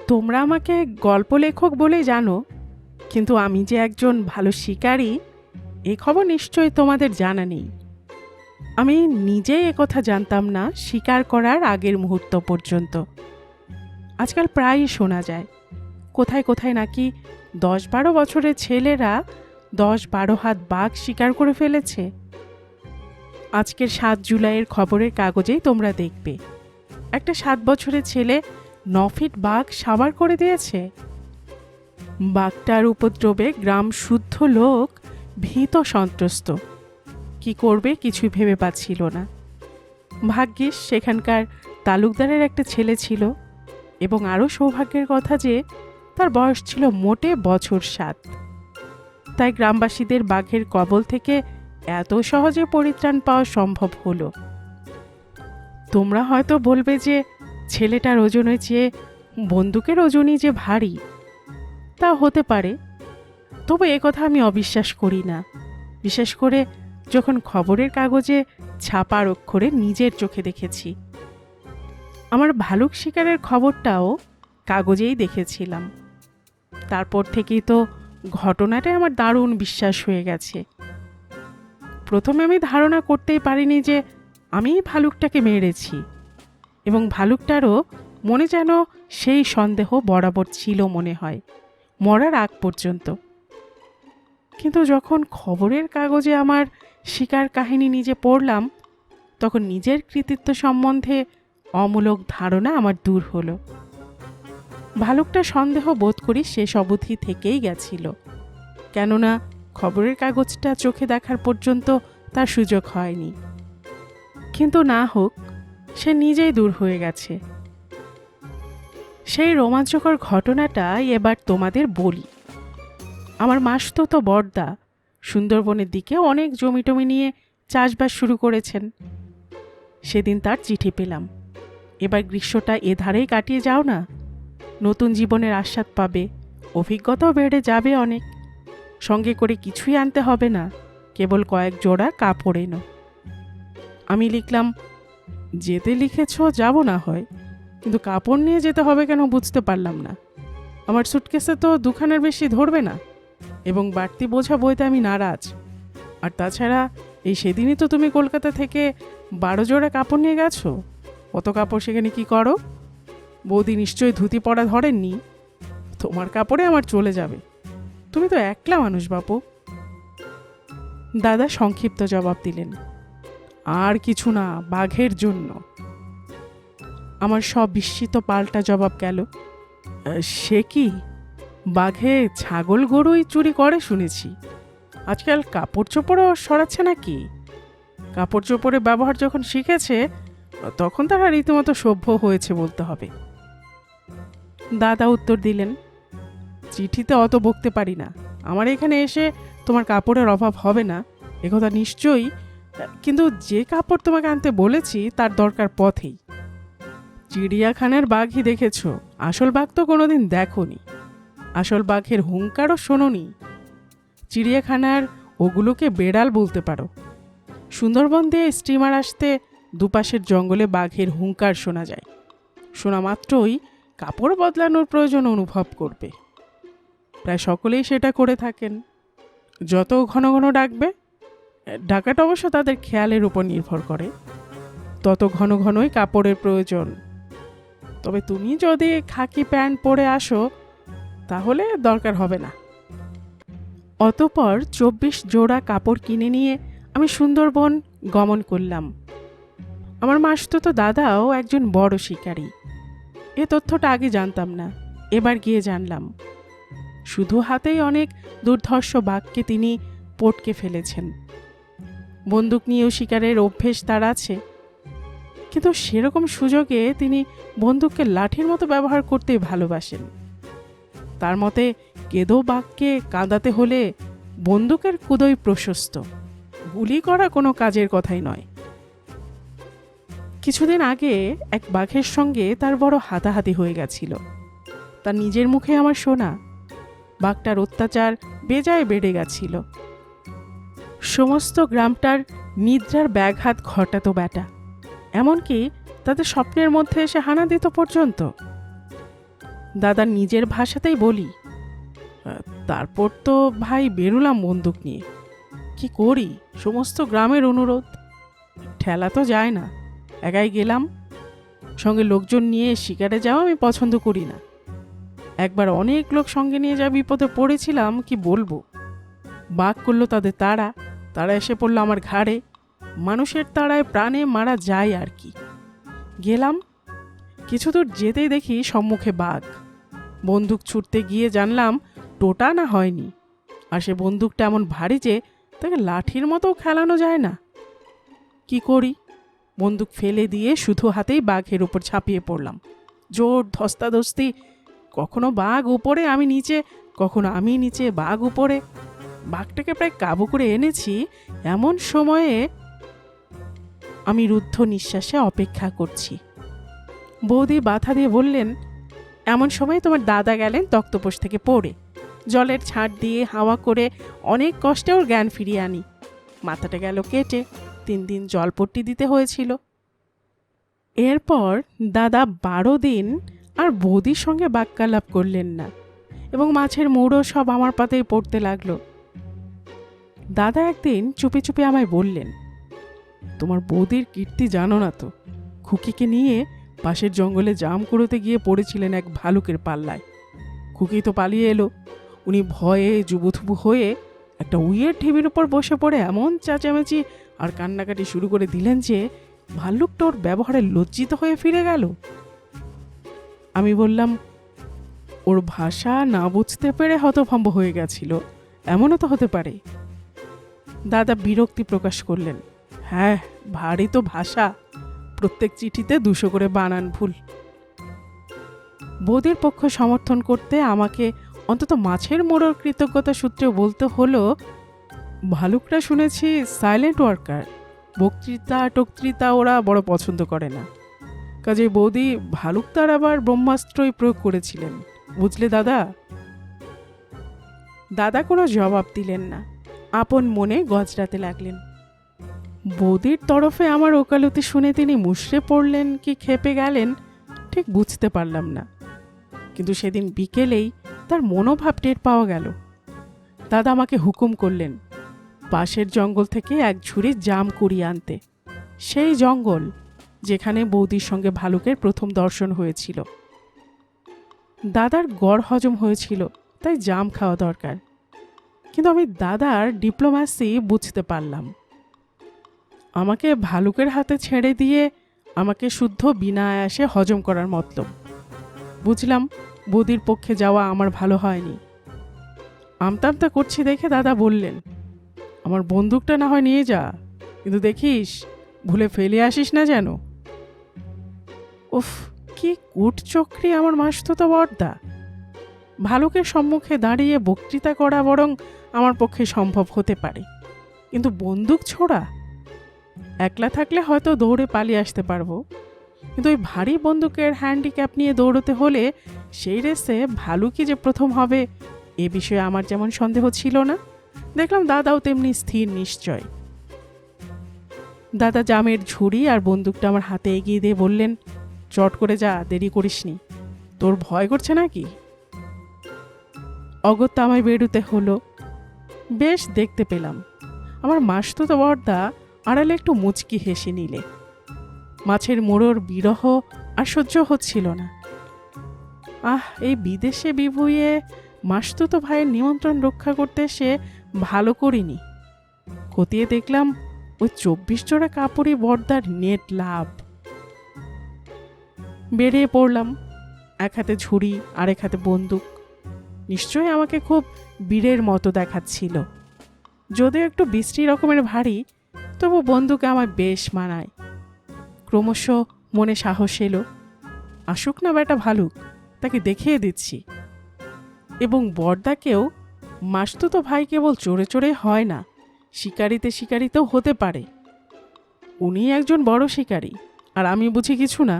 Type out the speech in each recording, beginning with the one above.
তোমরা আমাকে গল্প লেখক বলেই জানো, কিন্তু আমি যে একজন ভালো শিকারী এ খবর নিশ্চয়ই তোমাদের জানা নেই। আমি নিজেই একথা জানতাম না শিকার করার আগের মুহূর্ত পর্যন্ত। আজকাল প্রায়ই শোনা যায় কোথায় কোথায় নাকি 10-12 বছরের ছেলেরা 10-12 হাত বাঘ শিকার করে ফেলেছে। আজকের 7 জুলাইয়ের খবরের কাগজেই তোমরা দেখবে একটা 7 বছরের ছেলে 9 ফিট বাঘ সাবার করে দিয়েছে। বাঘটার উপদ্রবে গ্রাম শুদ্ধ লোক ভীত সন্ত্রস্ত, কি করবে কিছুই ভেবে পাচ্ছিল না। ভাগ্যিস সেখানকার তালুকদারের একটা ছেলে ছিল, এবং আরও সৌভাগ্যের কথা যে তার বয়স ছিল মোটে বছর 7। তাই গ্রামবাসীদের বাঘের কবল থেকে এত সহজে পরিত্রাণ পাওয়া সম্ভব হলো। তোমরা হয়তো বলবে যে ছেলেটার ওজনের চেয়ে বন্দুকের ওজনই যে ভারী। তা হতে পারে, তবে একথা আমি অবিশ্বাস করি না, বিশেষ করে যখন খবরের কাগজে ছাপার অক্ষরে নিজের চোখে দেখেছি। আমার ভালুক শিকারের খবরটাও কাগজেই দেখেছিলাম। তারপর থেকেই তো ঘটনাটাই আমার দারুণ বিশ্বাস হয়ে গেছে। প্রথমে আমি ধারণা করতেই পারিনি যে আমিই ভালুকটাকে মেরেছি, এবং ভালুকটারও মনে যেন সেই সন্দেহ বরাবর ছিল মনে হয় মরার আগ পর্যন্ত। কিন্তু যখন খবরের কাগজে আমার শিকার কাহিনী নিজে পড়লাম, তখন নিজের কৃতিত্ব সম্বন্ধে অমূলক ধারণা আমার দূর হলো। ভালুকটা সন্দেহ বোধ করি শেষ অবধি থেকেই গেছিল, কেননা খবরের কাগজটা চোখে দেখার পর্যন্ত তার সুযোগ হয়নি। কিন্তু না হোক, সে নিজেই দূর হয়ে গেছে। সেই রোমাঞ্চকর ঘটনাটাই এবার তোমাদের বলি। আমার মাসতুতো বড়দা সুন্দরবনের দিকে অনেক জমিটমি নিয়ে চাষবাস শুরু করেছেন। সেদিন তার চিঠি পেলাম, এবার গ্রীষ্মটা এধারেই কাটিয়ে যাও না, নতুন জীবনের আস্বাদ পাবে, অভিজ্ঞতাও বেড়ে যাবে অনেক। সঙ্গে করে কিছুই আনতে হবে না, কেবল কয়েক জোড়া কাপড় এনো। আমি লিখলাম, যেতে লিখেছ যাব না হয়, কিন্তু কাপড় নিয়ে যেতে হবে কেন বুঝতে পারলাম না। আমার সুটকেসে তো 2খানার বেশি ধরবে না, এবং বাড়তি বোঝা বইতে আমি নারাজ। আর তাছাড়া এই সেদিনই তো তুমি কলকাতা থেকে 12 জোড়া কাপড় নিয়ে গেছো। অত কাপড় সেখানে কি করো? বৌদি নিশ্চয়ই ধুতি পরা ধরেননি। তোমার কাপড়ে আমার চলে যাবে, তুমি তো একলা মানুষ বাপু। দাদা সংক্ষিপ্ত জবাব দিলেন, আর কিছু না, বাঘের জন্য। আমার সব বিস্মিত পাল্টা জবাব গেল, সে কি? বাঘে ছাগল গরুই চুরি করে শুনেছি, আজকাল কাপড় চোপড়ও সরাচ্ছে নাকি? কাপড় চোপড়ের ব্যবহার যখন শিখেছে, তখন তারা রীতিমতো সভ্য হয়েছে বলতে হবে। দাদা উত্তর দিলেন, চিঠিতে অত বকতে পারি না। আমার এখানে এসে তোমার কাপড়ের অভাব হবে না একথা নিশ্চয়ই, কিন্তু যে কাপড় তোমাকে আনতে বলেছি তার দরকার পথেই। চিড়িয়াখানার বাঘই দেখেছ, আসল বাঘ তো কোনোদিন দেখোনি, আসল বাঘের হুঙ্কারও শোনোনি। চিড়িয়াখানার ওগুলোকে বেড়াল বলতে পারো। সুন্দরবন দিয়ে স্টিমার আসতে দুপাশের জঙ্গলে বাঘের হুঙ্কার শোনা যায়, শোনা মাত্রই কাপড় বদলানোর প্রয়োজন অনুভব করবে। প্রায় সকলেই সেটা করে থাকেন। যত ঘন ঘন ডাকবে, ডাকাটা অবশ্য তাদের খেয়ালের উপর নির্ভর করে, তত ঘন ঘনই কাপড়ের প্রয়োজন। তবে তুমি যদি খাকি প্যান্ট পরে আসো তাহলে দরকার হবে না। অতঃপর 24 জোড়া কাপড় কিনে নিয়ে আমি সুন্দরবন গমন করলাম। আমার মাসতুতো দাদাও একজন বড় শিকারী। এ তথ্যটা আগে জানতাম না, এবার গিয়ে জানলাম। শুধু হাতেই অনেক দুর্ধর্ষ বাঘকে তিনি পটকে ফেলেছেন। বন্দুক নিয়েও শিকারের অভ্যেস তার আছে, কিন্তু সেরকম সুযোগে তিনি বন্দুককে লাঠির মতো ব্যবহার করতেই ভালোবাসেন। তার মতে কেঁদো বাঘকে কাঁদাতে হলে বন্দুকের কুদোই প্রশস্ত, গুলি করা কোনো কাজের কথাই নয়। কিছুদিন আগে এক বাঘের সঙ্গে তার বড় হাতাহাতি হয়ে গেছিল। তার নিজের মুখে আমার শোনা। বাঘটার অত্যাচার বেজায় বেড়ে গেছিল। সমস্ত গ্রামটার নিদ্রার ব্যাঘাত ঘটাতো ব্যাটা, এমনকি তাদের স্বপ্নের মধ্যে এসে হানা দিত পর্যন্ত। দাদার নিজের ভাষাতেই বলি, তারপর তো ভাই বেরোলাম বন্দুক নিয়ে। কি করি, সমস্ত গ্রামের অনুরোধ, ঠেলা তো যায় না। একাই গেলাম, সঙ্গে লোকজন নিয়ে শিকারে যাওয়া আমি পছন্দ করি না। একবার অনেক লোক সঙ্গে নিয়ে যা বিপদে পড়েছিলাম কি বলবো। বাঘ করলো তাদের তারা এসে পড়লো আমার ঘাড়ে। মানুষের তাড়ায় প্রাণে মারা যায় আর কি। গেলাম, কিছু দূর যেতেই দেখি সম্মুখে বাঘ। বন্দুক ছুটতে গিয়ে জানলাম টোটা না হয়নি, আর সে বন্দুকটা এমন ভারী যে তাকে লাঠির মতো খেলানো যায় না। কি করি, বন্দুক ফেলে দিয়ে শুধু হাতেই বাঘের উপর ঝাঁপিয়ে পড়লাম। জোর ধস্তাধস্তি, কখনো বাঘ উপরে আমি নিচে, কখনো আমি নিচে বাঘ উপরে। বাঘটাকে প্রায় কাবু করে এনেছি। এমন সময়ে আমি রুদ্ধ নিঃশ্বাসে অপেক্ষা করছি। বৌদি বাধা দিয়ে বললেন, এমন সময় তোমার দাদা গেলেন তক্তপোষ থেকে পড়ে। জলের ছাঁট দিয়ে হাওয়া করে অনেক কষ্টে ওর জ্ঞান ফিরিয়ে আনি। মাথাটা গেল কেটে, 3 দিন জলপট্টি দিতে হয়েছিল। এরপর দাদা 12 দিন আর বৌদির সঙ্গে বাক্যালাপ করলেন না, এবং মাছের মুড়ো সব আমার পাতেই পড়তে লাগলো। দাদা একদিন চুপি চুপি আমায় বললেন, তোমার বৌদির কীর্তি জানো না তো। খুকিকে নিয়ে পাশের জঙ্গলে জাম কুড়োতে গিয়ে পড়েছিলেন এক ভালুকের পাল্লায়। খুকি তো পালিয়ে এলো। উনি ভয়ে জুবুথুবু হয়ে একটা উইয়ের ঢিবির উপর বসে পড়ে এমন চেঁচামেচি আর কান্নাকাটি শুরু করে দিলেন যে ভাল্লুকটা ওর ব্যবহারে লজ্জিত হয়ে ফিরে গেল। আমি বললাম, ওর ভাষা না বুঝতে পেরে হতভম্ব হয়ে গেছিল, এমনও তো হতে পারে। দাদা বিরক্তি প্রকাশ করলেন, হ্যাঁ, ভারী তো ভাষা, প্রত্যেক চিঠিতে 200 করে বানান ভুল। বৌদির পক্ষ সমর্থন করতে আমাকে অন্তত মাছের মোড়োর কৃতজ্ঞতা সূত্রে বলতে হলো, ভালুকরা শুনেছি সাইলেন্ট ওয়ার্কার, বক্তৃতা টক্তৃতা ওরা বড় পছন্দ করে না। কাজে বৌদি ভালুকটার আবার ব্রহ্মাস্ত্রই প্রয়োগ করেছিলেন, বুঝলে দাদা। দাদা কোনো জবাব দিলেন না, আপন মনে গজরাতে লাগলেন। বৌদির তরফে আমার ওকালতি শুনে তিনি মুষড়ে পড়লেন কি খেপে গেলেন ঠিক বুঝতে পারলাম না, কিন্তু সেদিন বিকেলেই তার মনোভাব টের পাওয়া গেল। দাদা আমাকে হুকুম করলেন পাশের জঙ্গল থেকে এক ঝুড়ি জাম কুড়িয়ে আনতে, সেই জঙ্গল যেখানে বৌদির সঙ্গে ভালুকের প্রথম দর্শন হয়েছিল। দাদার গড় হজম হয়েছিল, তাই জাম খাওয়া দরকার। কিন্তু আমি দাদার ডিপ্লোম্যাসি বুঝতে পারলাম। আমাকে ভালুকের হাতে ছেড়ে দিয়ে আমাকে শুদ্ধ বিনা আয়াসে হজম করার মতলব। বুঝলাম বৌদির পক্ষে যাওয়া আমার ভালো হয়নি। আমতামতা করছি দেখে দাদা বললেন, আমার বন্দুকটা না হয় নিয়ে যা, কিন্তু দেখিস ভুলে ফেলে আসিস না যেন। উফ, কি কুটচক্রী আমার মাসতুতো বড়দা। ভালুকের সম্মুখে দাঁড়িয়ে বক্তৃতা করা বরং আমার পক্ষে সম্ভব হতে পারে, কিন্তু বন্দুক ছোড়া, একলা থাকলে হয়তো দৌড়ে পালিয়ে আসতে পারবো, কিন্তু ওই ভারী বন্দুকের হ্যান্ডিক্যাপ নিয়ে দৌড়তে হলে সেই রেসে ভালুকই যে প্রথম হবে এ বিষয়ে আমার যেমন সন্দেহ ছিল না, দেখলাম দাদাও তেমনি স্থির নিশ্চয়। দাদা জামের ঝুড়ি আর বন্দুকটা আমার হাতে এগিয়ে দিয়ে বললেন, চট করে যা, দেরি করিসনি। তোর ভয় করছে নাকি? অগত্যা আমায় বেরুতে হলো। বেশ দেখতে পেলাম আমার মাসতুতো বড়দা আড়ালে একটু মুচকি হেসে নিলে। মাছের মোড়োর বিরহ আর সহ্য হচ্ছিল না। এই বিদেশে বিভুঁইয়ে মাসতুতো ভাইয়ের নিমন্ত্রণ রক্ষা করতে সে ভালো করিনি। খতিয়ে দেখলাম ওই 24 জোড়া কাপড়ই বড়দার নেট লাভ। বেরিয়ে পড়লাম, এক হাতে ঝুড়ি আর এক হাতে বন্দুক। নিশ্চয়ই আমাকে খুব বীরের মতো দেখাচ্ছিল। যদিও একটু বৃষ্টি রকমের ভারী, তবু বন্দুকে আমায় বেশ মানায়। ক্রমশ মনে সাহস এলো, আসুক না বেটা ভালুক, তাকে দেখিয়ে দিচ্ছি। এবং বড়দাকেও, মাসতুতো ভাই কেবল চড়ে চড়ে হয় না, শিকারিতেও হতে পারে। উনি একজন বড় শিকারী, আর আমি বুঝি কিছু না।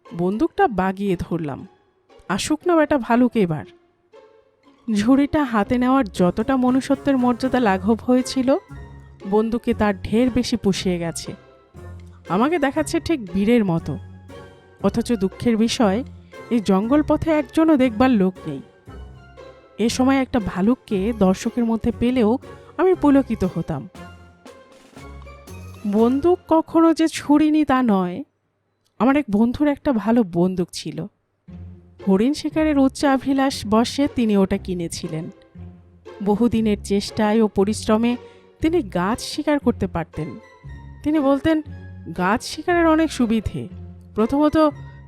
বন্দুকটা বাগিয়ে ধরলাম, আসুক না বেটা ভালুক এবার। ঝুড়িটা হাতে নেওয়ার যতটা মনুষ্যত্বের মর্যাদা লাঘব হয়েছিল, বন্দুকে তার ঢের বেশি পুষিয়ে গেছে। আমাকে দেখাচ্ছে ঠিক বীরের মতো, অথচ দুঃখের বিষয় এই জঙ্গল পথে একজনও দেখবার লোক নেই। এ সময় একটা ভালুককে দর্শকের মধ্যে পেলেও আমি পুলকিত হতাম। বন্দুক কখনো যে ছুড়িনি তা নয়, আমার এক বন্ধুর একটা ভালো বন্দুক ছিল। হরিণ শিকারের উচ্চাভিলাষ বশে তিনি ওটা কিনেছিলেন। বহুদিনের চেষ্টায় ও পরিশ্রমে তিনি গাছ শিকার করতে পারতেন। তিনি বলতেন, গাছ শিকারের অনেক সুবিধে। প্রথমত,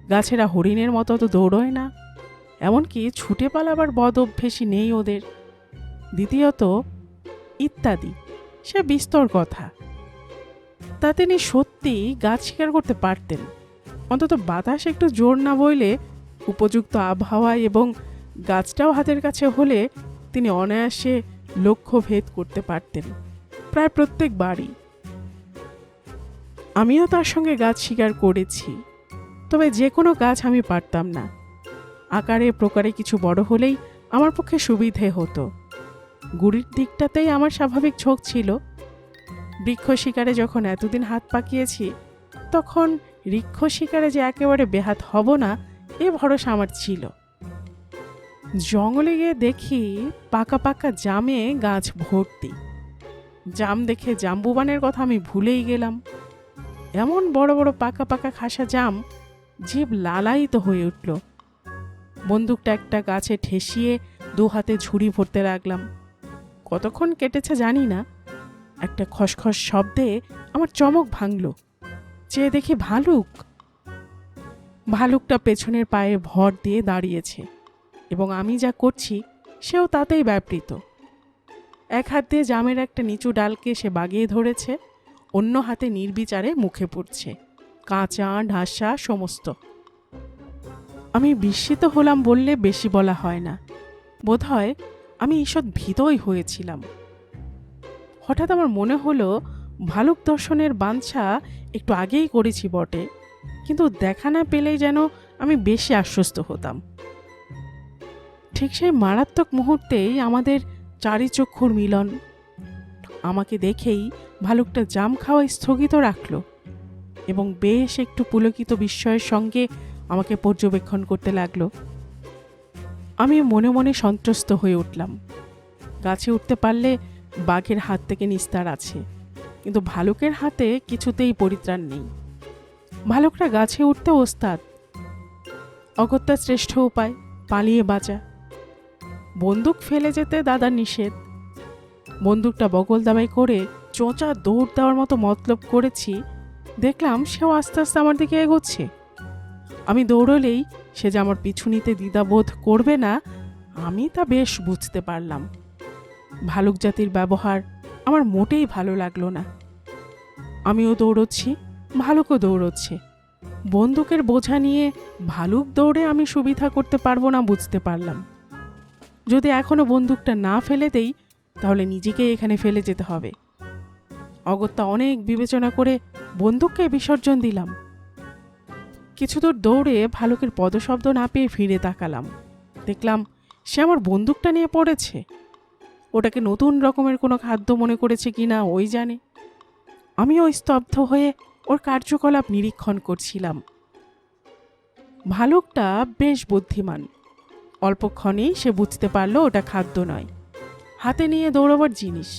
গাছেরা হরিণের মতো তো দৌড়য় না, এমনকি ছুটে পালাবার বদ অভ্যেসই নেই ওদের। দ্বিতীয়ত, ইত্যাদি, সে বিস্তর কথা। তা তিনি সত্যি গাছ শিকার করতে পারতেন। অন্তত বাতাস একটু জোর না বইলে, উপযুক্ত আবহাওয়া এবং গাছটাও হাতের কাছে হলে তিনি অনায়াসে লক্ষ্য ভেদ করতে পারতেন, প্রায় প্রত্যেক বাড়ি। আমিও তার সঙ্গে গাছ শিকার করেছি, তবে যে কোনো গাছ আমি পারতাম না। আকারে প্রকারে কিছু বড় হলেই আমার পক্ষে সুবিধে হতো। গুড়ির দিকটাতেই আমার স্বাভাবিক ঝোঁক ছিল। বৃক্ষ শিকারে যখন এতদিন হাত পাকিয়েছি, তখন ঋক্ষ শিকারে যে একেবারে বেহাত হব না এ ভরসা আমার ছিল। জঙ্গলে গিয়ে দেখি পাকা পাকা জামে গাছ ভর্তি। জাম দেখে জাম্বুবানের কথা আমি ভুলেই গেলাম। এমন বড় বড় পাকা পাকা খাসা জাম, জিভ লালায়িত হয়ে উঠল। বন্দুকটা একটা গাছে ঠেসিয়ে দু হাতে ঝুড়ি ভরতে লাগলাম। কতক্ষণ কেটেছে জানি না, একটা খসখস শব্দে আমার চমক ভাঙল। চেয়ে দেখি ভালুক। ভালুকটা পেছনের পায়ে ভর দিয়ে দাঁড়িয়েছে এবং আমি যা করছি সেও তাতেই ব্যাপৃত। এক হাত দিয়ে জামের একটা নিচু ডালকে সে বাগিয়ে ধরেছে, অন্য হাতে নির্বিচারে মুখে পড়ছে, কাঁচা ঢাসা সমস্ত। আমি বিস্মিত হলাম বললে বেশি বলা হয় না। বোধহয় আমি ঈষৎ ভীতই হয়েছিলাম। হঠাৎ আমার মনে হলো, ভালুক দর্শনের বাঞ্ছা একটু আগেই করেছি বটে, কিন্তু দেখা না পেলেই যেন আমি বেশি আশ্বস্ত হতাম। ঠিক সেই মারাত্মক মুহূর্তেই আমাদের চারিচক্ষুর মিলন। আমাকে দেখেই ভালুকটা জাম খাওয়া স্থগিত রাখল এবং বেশ একটু পুলকিত বিস্ময়ের সঙ্গে আমাকে পর্যবেক্ষণ করতে লাগলো। আমি মনে মনে সন্ত্রস্ত হয়ে উঠলাম। গাছে উঠতে পারলে বাঘের হাত থেকে নিস্তার আছে, কিন্তু ভালুকের হাতে কিছুতেই পরিত্রাণ নেই। ভালুকরা গাছে উঠতে ওস্তাদ। অগত্যা শ্রেষ্ঠ উপায় পালিয়ে বাঁচা। বন্দুক ফেলে যেতে দাদার নিষেধ। বন্দুকটা বগল দাবাই করে চোঁচা দৌড় দেওয়ার মতো মতলব করেছি, দেখলাম সেও আস্তে আস্তে আমার দিকে এগোচ্ছে। আমি দৌড়লেই সে যে আমার পিছু নিতে দ্বিধাবোধ করবে না, আমি তা বেশ বুঝতে পারলাম। ভালুক জাতির ব্যবহার আমার মোটেই ভালো লাগলো না। আমিও দৌড়চ্ছি, ভালুকও দৌড়চ্ছে। বন্দুকের বোঝা নিয়ে ভালুক দৌড়ে আমি সুবিধা করতে পারবো না বুঝতে পারলাম। যদি এখনো বন্দুকটা না ফেলে দেই, তাহলে নিজেকে এখানে ফেলে যেতে হবে। অগত্যা অনেক বিবেচনা করে বন্দুককে বিসর্জন দিলাম। কিছু দূর দৌড়ে ভালুকের পদশব্দ না পেয়ে ফিরে তাকালাম। দেখলাম সে আমার বন্দুকটা নিয়ে পড়েছে। ওটাকে নতুন রকমের কোনো খাদ্য মনে করেছে কিনা ওই জানে। আমিও স্তব্ধ হয়ে ওর কার্যকলাপ নিরীক্ষণ করছিলাম। ভালুকটা বেশ বুদ্ধিমান। অল্পক্ষণেই সে বুঝতে পারল ওটা খাদ্য নয়, হাতে নিয়ে দৌড়াবার জিনিস।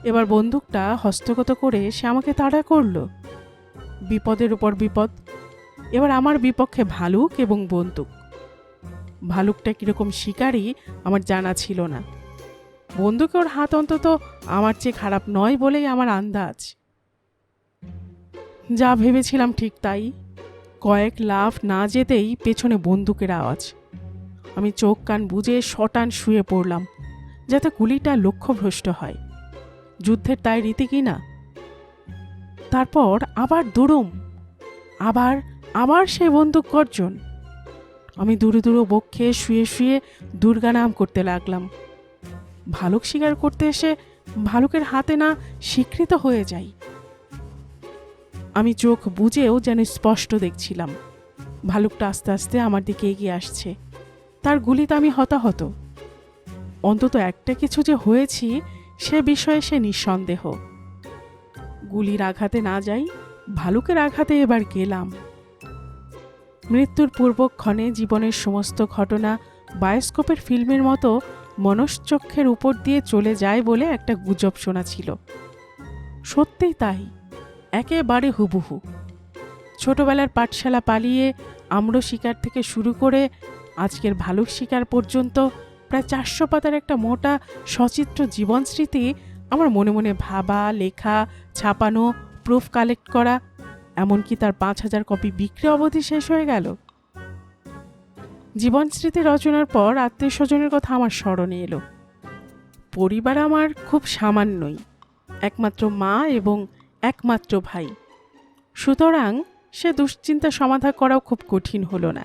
এবার বন্দুকটা হস্তগত করে সে আমাকে তাড়া করল। বিপদের উপর বিপদ। এবার আমার বিপক্ষে ভালুক এবং বন্দুক। ভালুকটা কিরকম শিকারী আমার জানা ছিল না। বন্দুকে ওর হাত অন্তত আমার চেয়ে খারাপ নয় বলেই আমার আন্দাজ। যা ভেবেছিলাম ঠিক তাই। কয়েক লাফ না যেতেই পেছনে বন্দুকের আওয়াজ। আমি চোখ কান বুজে শটান শুয়ে পড়লাম, যাতে গুলিটা লক্ষ্যভ্রষ্ট হয়। যুদ্ধের তাই রীতি কিনা। তারপর আবার দুরুম, আবার আবার সেই বন্দুক গর্জন। আমি দূরে দূরে বক্ষে শুয়ে শুয়ে দুর্গা নাম করতে লাগলাম। ভালুক শিকার করতে এসে ভালুকের হাতে না স্বীকৃত হয়ে যাই। আমি চোখ বুজেও যেন স্পষ্ট দেখছিলাম ভালুকটা আস্তে আস্তে আমার দিকে এগিয়ে আসছে। তার গুলিতে আমি হতাহত। অন্তত একটা কিছু যে হয়েছি সে বিষয়ে সে নিঃসন্দেহ। গুলির আঘাতে না যাই, ভালুকের আঘাতে এবার গেলাম। মৃত্যুর পূর্বক্ষণে জীবনের সমস্ত ঘটনা বায়োস্কোপের ফিল্মের মতো মনশ্চক্ষের উপর দিয়ে চলে যায় বলে একটা গুজব শোনা ছিল। সত্যিই তাই, একেবারে হুবহু। ছোটবেলার পাঠশালা পালিয়ে আম্র শিকার থেকে শুরু করে আজকের ভালুক শিকার পর্যন্ত প্রায় 400 পাতার একটা মোটা সচিত্র জীবন স্মৃতি আমার মনে মনে ভাবা, লেখা, ছাপানো, প্রুফ কালেক্ট করা, এমনকি তার 5000 কপি বিক্রি অবধি শেষ হয়ে গেল। জীবন স্মৃতি রচনার পর আত্মীয় স্বজনের কথা আমার স্মরণে এলো। পরিবার আমার খুব সামান্যই, একমাত্র মা এবং একমাত্র ভাই। সুতরাং সে দুশ্চিন্তা সমাধা করাও খুব কঠিন হলো না।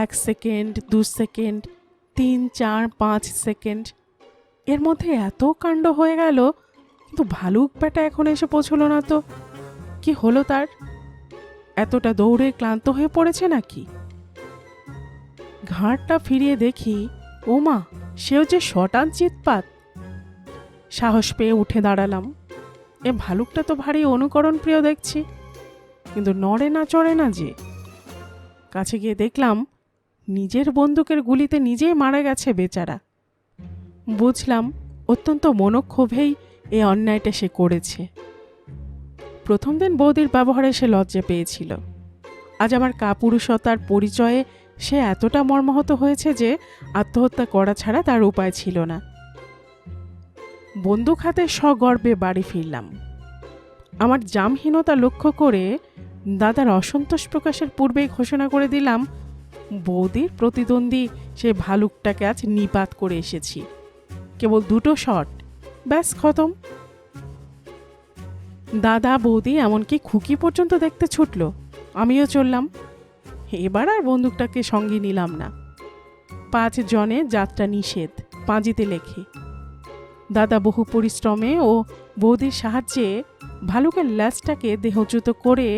1 সেকেন্ড, 2 সেকেন্ড, 3, 4, 5 সেকেন্ড, এর মধ্যে এত কাণ্ড হয়ে গেল, কিন্তু ভালুক বেটা এখন এসে পৌঁছলো না তো। কি হলো তার? এতটা দৌড়ে ক্লান্ত হয়ে পড়েছে নাকি? ঘাড়টা ফিরিয়ে দেখি, ওমা, সেও যে শটান চিৎপাত। সাহস পেয়ে উঠে দাঁড়ালাম। এ ভালুকটা তো ভারী অনুকরণ প্রিয় দেখছি, কিন্তু নড়ে না চড়ে না যে। কাছে গিয়ে দেখলাম নিজের বন্দুকের গুলিতে নিজেই মারা গেছে বেচারা। বুঝলাম অত্যন্ত মনোক্ষোভেই এ অন্যায়টা সে করেছে। প্রথম দিন বৌদির ব্যবহারে সে লজ্জা পেয়েছিল। আজ আমার কাপুরুষতার পরিচয়ে সে এতটা মর্মাহত হয়েছে যে আত্মহত্যা করা ছাড়া তার উপায় ছিল না। বন্দুক হাতে সগর্বে বাড়ি ফিরলাম। আমার জামহীনতা লক্ষ্য করে দাদার অসন্তোষ প্রকাশের পূর্বেই ঘোষণা করে দিলাম, বৌদির প্রতিদ্বন্দ্বী সে ভালুকটাকে আজ নিপাত করে এসেছি। কেবল 2টো শট, ব্যাস খতম। দাদা, বৌদি, এমনকি খুকি পর্যন্ত দেখতে ছুটল। আমিও চললাম। এবার আর বন্দুকটাকে সঙ্গে নিলাম না। 5 জনে যাত্রা নিষেধ পাঁজিতে লেখে। দাদা বহু পরিশ্রমে ও বৌদির সাহায্যে ভালুকের ল্যাজটাকে দেহচ্যুত করে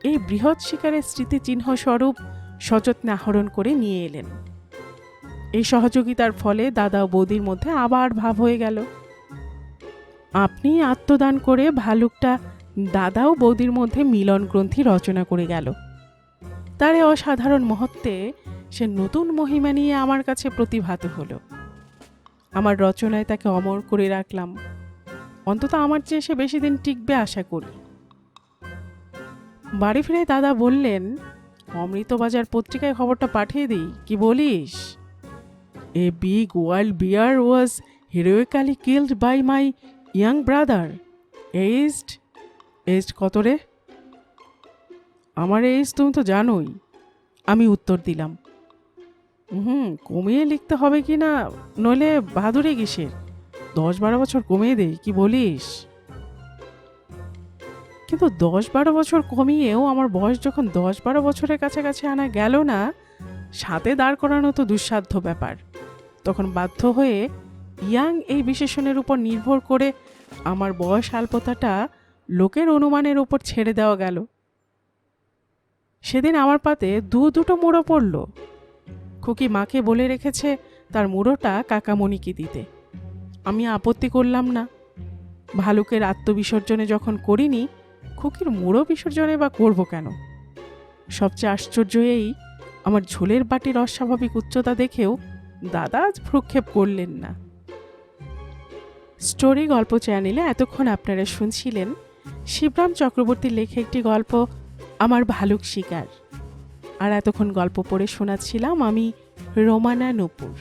এই বৃহৎ শিকারের স্মৃতিচিহ্ন স্বরূপ সযত্নে আহরণ করে নিয়ে এলেন। এই সহযোগিতার ফলে দাদা ও বৌদির মধ্যে আবার ভাব হয়ে গেল। আপনি আত্মদান করে ভালুকটা দাদা ও বৌদির মধ্যে মিলন গ্রন্থি রচনা করে গেল। তার এই অসাধারণ মহত্বে সে নতুন মহিমা নিয়ে আমার কাছে প্রতিভাত হলো। আমার রচনায় তাকে অমর করে রাখলাম। অন্তত আমার চেয়ে সে বেশি দিন টিকবে আশা করি। বাড়ি ফিরে দাদা বললেন, অমৃতবাজার পত্রিকায় খবরটা পাঠিয়ে দিই, কি বলিস? A big wild bear was heroically killed by my young brother, aged কত রে? আমার এজ তুমি তো জানোই, আমি উত্তর দিলাম। কমিয়ে লিখতে হবে কি না, নইলে বাহাদুরি কিসের? 10-12 বছর কমিয়ে দেই, কি বলিস? কিন্তু 10-12 বছর কমিয়েও আমার বয়স যখন 10-12 বছরের কাছাকাছি আনা গেল না, সাথে দাঁড় করানো তো দুঃসাধ্য ব্যাপার। তখন বাধ্য হয়ে ইয়াং এই বিশেষণের উপর নির্ভর করে আমার বয়স আলপতাটা লোকের অনুমানের উপর ছেড়ে দেওয়া গেল। সেদিন আমার পাতে 2 মুড়ো পড়ল। খুকি মাকে বলে রেখেছে তার মুড়োটা কাকামণিকে দিতে। আমি আপত্তি করলাম না। ভালুকের আত্মবিসর্জনে যখন করিনি, খুকির মুড়ো বিসর্জনে বা করব কেন? সবচেয়ে আশ্চর্য এই, আমার ঝোলের বাটির অস্বাভাবিক উচ্চতা দেখেও দাদা আজ ভ্রুক্ষেপ করলেন না। স্টোরি গল্প চ্যানেলে এতক্ষণ আপনারা শুনছিলেন শিবরাম চক্রবর্তীর লেখা একটি গল্প, আমার ভালুক শিকার। আর এতক্ষণ গল্প পড়ে শোনাচ্ছিলাম আমি, রোমানা নূপুর।